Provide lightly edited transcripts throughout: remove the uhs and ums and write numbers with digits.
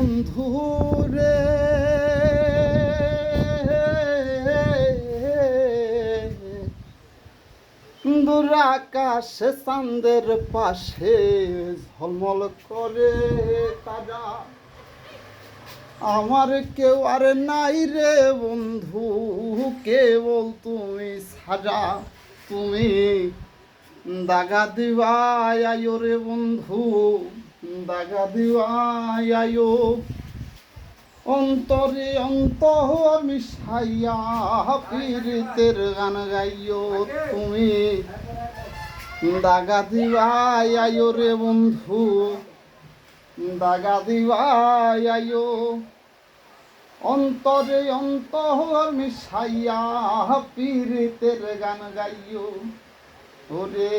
বন্ধুরে দূর আকাশে চাঁদের পাশে ঝলমল করে তারা, আমার কেউ আর নাই রে বন্ধু, কেবল তুমি ছাড়া। তুমি দাগা দিবাই আয়ো রে বন্ধু, দাগা দিবাই আয়ো। অন্তরে অন্তর মিশাইয়া পীড়িতের গান গাইও, তুমি দাগা দিবাই আয়ো রে বন্ধু, দাগা দিবাই আয়ো। অন্তরে অন্তর মিশাইয়া পীড়িতের গান গাইও। ওরে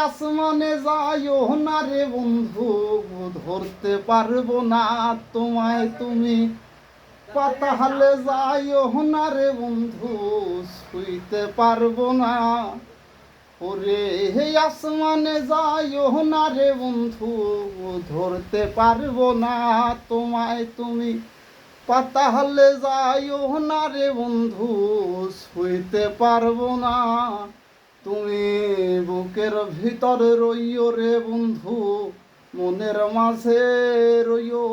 আসমানে যাইও না রে বন্ধু, ধরতে পারবো না তোমায় তুমি। পাতালে যাইও না রে বন্ধু, ছুঁইতে পারবো না। ওরে আসমানে যাইও না রে বন্ধু, ধরতে পারবো না তোমায় তুমি। পাতালে যাইও না রে বন্ধু, ছুঁইতে পারবো না। তুমি বুকের ভিতরে রইও রে বন্ধু, মনের মাঝে রইও।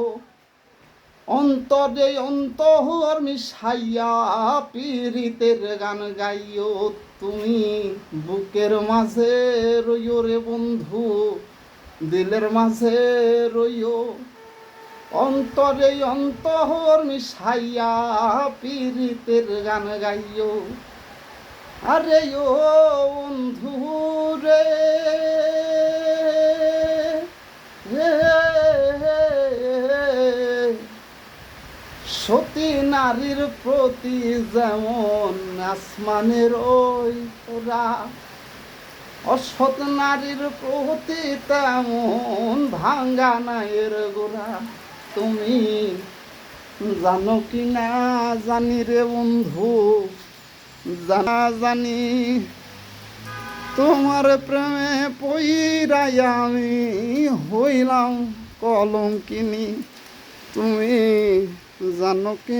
অন্তরে অন্তর মিশাইয়া পীড়িতের গান গাইও, তুমি বুকের মাঝে রইও রে বন্ধু, দিলের মাঝে রইও। অন্তরে অন্তর মিশাইয়া পীড়িতের গান গাইও। আরে ও বন্ধু রে, সতী নারীর প্রতি যেমন আসমানের ওই তোরা, অসৎ নারীর প্রতি তেমন ভাঙ্গা নায়ের গোড়া। তুমি জানো কি না জানি রে বন্ধু, জানা জানি তোমার প্রেমে পইরাই আমি হইলাম কলঙ্কিনী। তুমি জানো কি